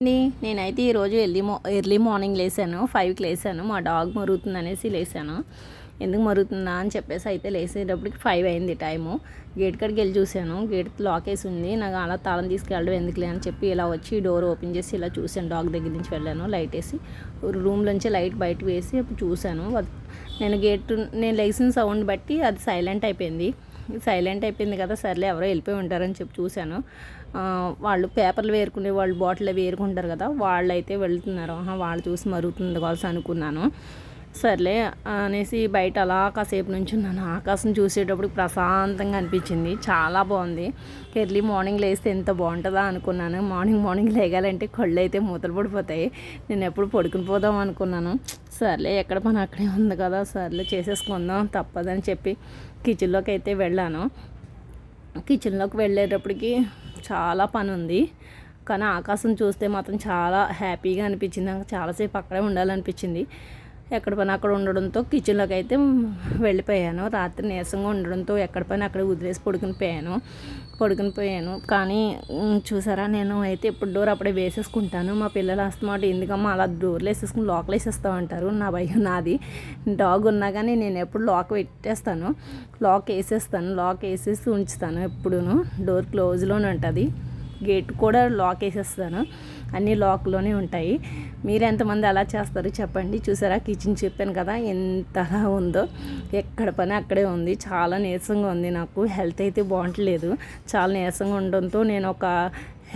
నేనైతే ఈరోజు early morning లేసాను. 5కి లేసాను. మా డాగ్ మరుగుతుందనేసి లేసాను. ఎందుకు మరుగుతుందా అని చెప్పేసి అయితే లేసేటప్పటికి 5 అయింది టైము. గేట్ కాడికి వెళ్ళి చూశాను. గేట్ లాక్ వేసి ఉంది. నాకు అలా తాళం తీసుకెళ్ళడం ఎందుకులే అని చెప్పి ఇలా వచ్చి డోర్ ఓపెన్ చేసి ఇలా చూశాను. డాగ్ దగ్గర నుంచి వెళ్ళాను. లైట్ వేసి రూమ్లోంచి లైట్ బయట వేసి అప్పుడు చూశాను. నేను లేసిన సౌండ్ బట్టి అది సైలెంట్ అయిపోయింది కదా, సర్లే ఎవరో వెళ్ళిపోయి ఉంటారని చెప్పి చూశాను. వాళ్ళు పేపర్లు వేరుకునే వాళ్ళు బాటిల్ వేరుకుంటారు కదా, వాళ్ళు అయితే వెళ్తున్నారు. వాళ్ళు చూసి మరుగుతుంది కావాల్సి అనుకున్నాను. సర్లే అనేసి బయట అలా కాసేపు నుంచి ఉన్నాను. ఆకాశం చూసేటప్పుడు ప్రశాంతంగా అనిపించింది. చాలా బాగుంది. ఎర్లీ మార్నింగ్ లేస్తే ఎంత బాగుంటుందా అనుకున్నాను. మార్నింగ్ లేగాలంటే కళ్ళు అయితే మూతలు పడిపోతాయి. నేను ఎప్పుడు పడుకుని పోదాం అనుకున్నాను. సర్లే ఎక్కడ పని అక్కడే ఉంది కదా, సర్లే చేసేసుకుందాం తప్పదని చెప్పి కిచెన్లోకి అయితే వెళ్ళాను. కిచెన్లోకి వెళ్ళేటప్పటికి చాలా పని ఉంది, కానీ ఆకాశం చూస్తే మాత్రం చాలా హ్యాపీగా అనిపించింది. నాకు చాలాసేపు అక్కడే ఉండాలనిపించింది. ఎక్కడ పని అక్కడ ఉండడంతో కిచెన్లోకి అయితే వెళ్ళిపోయాను. రాత్రి నీరసంగా ఉండడంతో ఎక్కడ పని అక్కడ వదిలేసి పడుకుని పోయాను. కానీ చూసారా, నేను అయితే ఎప్పుడు డోర్ అప్పుడే వేసేసుకుంటాను. మా పిల్లలు అస్తమాట ఎందుకమ్మా అలా డోర్లు వేసేసుకుని లోకల్ వేసేస్తామంటారు. నా భయం నాది. డాగ్ ఉన్నా కానీ నేను ఎప్పుడు లాక్ పెట్టేస్తాను. లాక్ వేసేసి ఉంచుతాను. ఎప్పుడూ డోర్ క్లోజ్లోనే ఉంటుంది. గేట్ కూడా లాక్ వేసేస్తాను. అన్నీ లాక్లోనే ఉంటాయి. మీరు ఎంతమంది అలా చేస్తారు చెప్పండి. చూసారా, కిచెన్ చెప్పాను కదా ఎంతలా ఉందో. ఎక్కడ పని అక్కడే ఉంది. చాలా నీరసంగా ఉంది. నాకు హెల్త్ అయితే బాగుంటలేదు. చాలా నీరసంగా ఉండడంతో నేను ఒక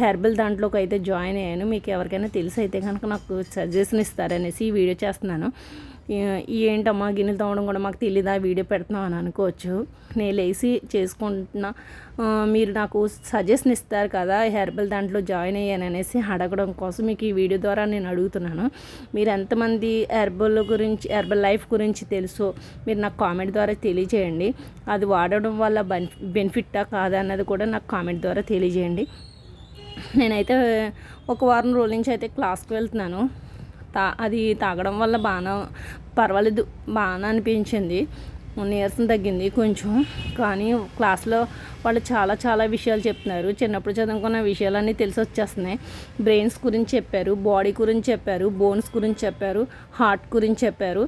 హెర్బల్ దాంట్లోకి అయితే జాయిన్ అయ్యాను. మీకు ఎవరికైనా తెలిసి అయితే కనుక నాకు సజెషన్ ఇస్తారనేసి ఈ వీడియో చేస్తున్నాను. ఏంటమ్మా గిన్నెలు తోమడం కూడా మాకు తెలీదా, వీడియో పెడుతున్నాం అని అనుకోవచ్చు. నేను లేచి చేసుకుంటున్నా, మీరు నాకు సజెషన్ ఇస్తారు కదా హెర్బల్ దాంట్లో జాయిన్ అయ్యాను అనేసి అడగడం కోసం మీకు ఈ వీడియో ద్వారా నేను అడుగుతున్నాను. మీరు ఎంతమంది హెర్బల్ లైఫ్ గురించి తెలుసో మీరు నాకు కామెంట్ ద్వారా తెలియజేయండి. అది వాడడం వల్ల బెనిఫిట్టా కాదా అన్నది కూడా నాకు కామెంట్ ద్వారా తెలియజేయండి. నేనైతే ఒక వారం రోజుల నుంచి అయితే క్లాస్కి వెళ్తున్నాను. అది తాగడం వల్ల పర్వాలేదు, బాగా అనిపించింది. నీరసం తగ్గింది కొంచెం. కానీ క్లాస్లో వాళ్ళు చాలా విషయాలు చెప్తున్నారు. చిన్నప్పుడు చదువుకున్న విషయాలన్నీ తెలిసి వచ్చేస్తున్నాయి. బ్రెయిన్స్ గురించి చెప్పారు, బాడీ గురించి చెప్పారు, బోన్స్ గురించి చెప్పారు, హార్ట్ గురించి చెప్పారు.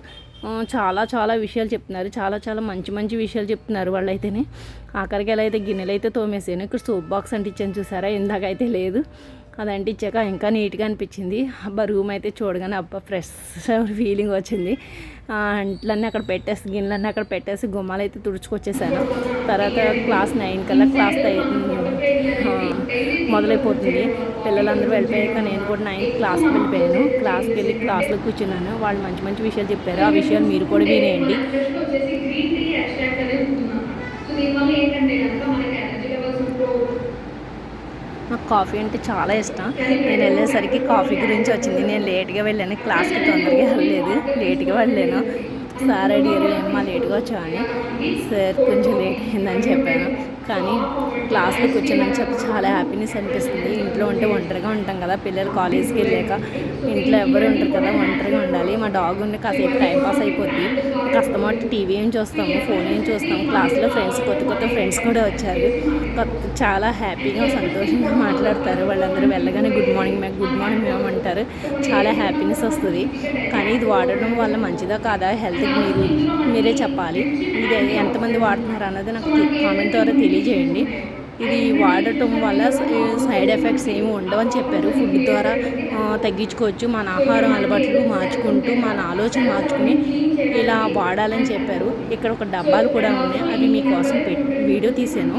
చాలా విషయాలు చెప్తున్నారు. చాలా మంచి విషయాలు చెప్తున్నారు వాళ్ళైతేనే. ఆఖరికి ఎలా అయితే గిన్నెలు అయితే తోమేసాను. ఇక్కడ సోప్ బాక్స్ అంటించాను చూసారా, ఇందాకైతే లేదు. అది అంటించాక ఇంకా నీట్గా అనిపించింది. రూమ్ అయితే చూడగానే ఫ్రెష్ ఫీలింగ్ వచ్చింది. అంట్లన్నీ అక్కడ పెట్టేసి గిన్నెలన్నీ అక్కడ పెట్టేసి గుమ్మాలు అయితే తుడుచుకొచ్చేసాను. తర్వాత క్లాస్ 9 కల్లా క్లాస్ మొదలైపోతుంది. పిల్లలందరూ వెళ్ళిపోయాక నేను కూడా 9 క్లాస్కి వెళ్ళిపోయాను. క్లాస్కి వెళ్ళి క్లాస్లో కూర్చున్నాను. వాళ్ళు మంచి విషయాలు చెప్పారు. ఆ విషయాలు మీరు కూడా వినేయండి. నాకు కాఫీ అంటే చాలా ఇష్టం. నేను వెళ్ళేసరికి కాఫీ గురించి వచ్చింది. నేను లేట్గా వెళ్ళాను, క్లాస్కి తొందరగా వెళ్ళాను. సార్ అడిగారు ఏమ్మా లేట్గా వచ్చావని. సార్ కొంచెం లేట్ అయిందని చెప్పాను. కానీ క్లాస్లో కూర్చొని చెప్పి చాలా హ్యాపీనెస్ అనిపిస్తుంది. ఇంట్లో ఉంటే ఒంటరిగా ఉంటాం కదా, పిల్లలు కాలేజీకి వెళ్ళాక ఇంట్లో ఎవరు ఉంటారు కదా, ఒంటరిగా ఉండాలి. మా డాగ్ ఉండి కాసేపు టైంపాస్ అయిపోద్ది. కష్టమట్టి టీవీ ఏం చూస్తాము, ఫోన్ ఏం చూస్తాము. క్లాస్లో కొత్త ఫ్రెండ్స్ కూడా వచ్చారు. చాలా హ్యాపీగా సంతోషంగా మాట్లాడతారు. వాళ్ళందరూ వెళ్ళగానే గుడ్ మార్నింగ్ మ్యామ్ అంటారు. చాలా హ్యాపీనెస్ వస్తుంది. కానీ ఇది వాడడం వల్ల మంచిదా కాదా, హెల్త్కి మీరే చెప్పాలి. ఇది ఎంతమంది వాడుతున్నారు అన్నది నాకు కామెంట్ ద్వారా తెలియజేయండి. ఇది వాడటం వల్ల సైడ్ ఎఫెక్ట్స్ ఏమి ఉండవని చెప్పారు. ఫుడ్ ద్వారా తగ్గించుకోవచ్చు. మన ఆహారం అలవాట్లు మార్చుకుంటూ మన ఆలోచన మార్చుకుని ఇలా వాడాలని చెప్పారు. ఇక్కడ ఒక డబ్బాలు కూడా ఉన్నాయి. అవి మీకోసం వీడియో తీసాను,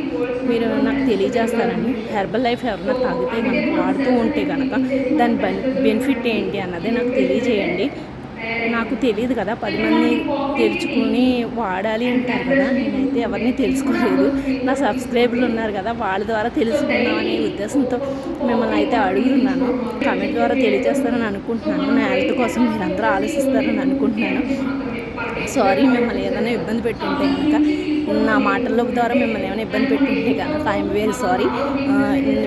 మీరు నాకు తెలియజేస్తారని. హెర్బల్ లైఫ్ ఎవరైనా తాగితే కనుక వాడుతూ ఉంటే కనుక దాని బెనిఫిట్ ఏంటి అన్నది నాకు తెలియజేయండి. నాకు తెలియదు కదా, 10 మంది తెలుసుకుని వాడాలి అంటారు కదా. నేనైతే ఎవరిని తెలుసుకోలేదు. నా సబ్స్క్రైబర్లు ఉన్నారు కదా, వాళ్ళ ద్వారా తెలుసుకుందాం అనే ఉద్దేశంతో మిమ్మల్ని అయితే అడుగుతున్నాను. కామెంట్ ద్వారా తెలియజేస్తారని అనుకుంటున్నాను. నా హెల్త్ కోసం మీరందరూ ఆలోచిస్తారని అనుకుంటున్నాను. సారీ, మిమ్మల్ని ఏదైనా ఇబ్బంది పెట్టుంటే కనుక, నా మాటల ద్వారా మిమ్మల్ని ఏమైనా ఇబ్బంది పెట్టుంటే కనుక ఐఎమ్ వెరీ సారీ.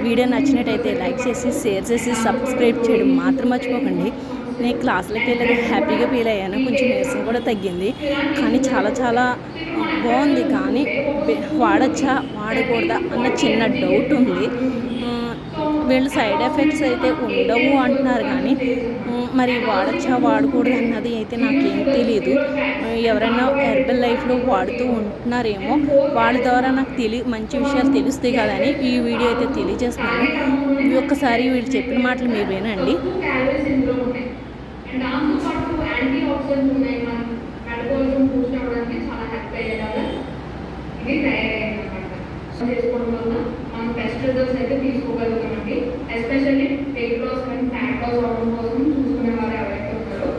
వీడియో నచ్చినట్టయితే లైక్ చేసి, షేర్ చేసి, సబ్స్క్రైబ్ చేయడం మాత్రం మర్చిపోకండి. నేను క్లాసులకి వెళ్ళేది హ్యాపీగా ఫీల్ అయ్యాను. కొంచెం నీరసం కూడా తగ్గింది. కానీ చాలా బాగుంది. కానీ వాడచ్చా వాడకూడదా అన్న చిన్న డౌట్ ఉంది. వీళ్ళు సైడ్ ఎఫెక్ట్స్ అయితే ఉండవు అంటున్నారు కానీ మరి వాడచ్చా వాడకూడదు అన్నది అయితే నాకేం తెలియదు. ఎవరైనా హెర్బల్ లైఫ్లో వాడుతూ ఉంటున్నారేమో, వాళ్ళ ద్వారా నాకు మంచి విషయాలు తెలుస్తాయి కదని ఈ వీడియో అయితే తెలియజేస్తున్నాను. ఒక్కసారి వీళ్ళు చెప్పిన మాటలు మీరు వినండి. చేసుకోవడం వల్ల మనం బెస్ట్ రిజల్ట్స్ అయితే తీసుకోగలుగుతామండి. Especially weight loss and fat loss అవడం కోసం చూసుకునే వారు ఎవరైతే ఉంటారో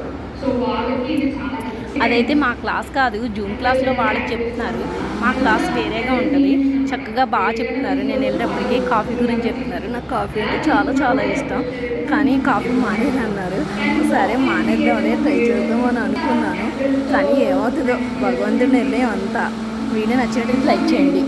సో వాళ్ళకి ఇది చాలా అదైతే మా క్లాస్ కాదు, జూమ్ క్లాస్లో వాళ్ళకి చెప్తున్నారు. మా క్లాస్ వేరేగా ఉంటుంది, చక్కగా బాగా చెప్తున్నారు. నేను వెళ్ళేటప్పటికి కాఫీ గురించి చెప్తున్నారు. నాకు కాఫీ అంటే చాలా చాలా ఇష్టం, కానీ కాఫీ మానేది అన్నారు. సరే మానేద్దామని ట్రై చేద్దామని అనుకున్నాను, కానీ ఏమవుతుందో భగవంతుడి నిర్ణయం అంతా. వీడియో నచ్చినట్టు లైక్ చేయండి.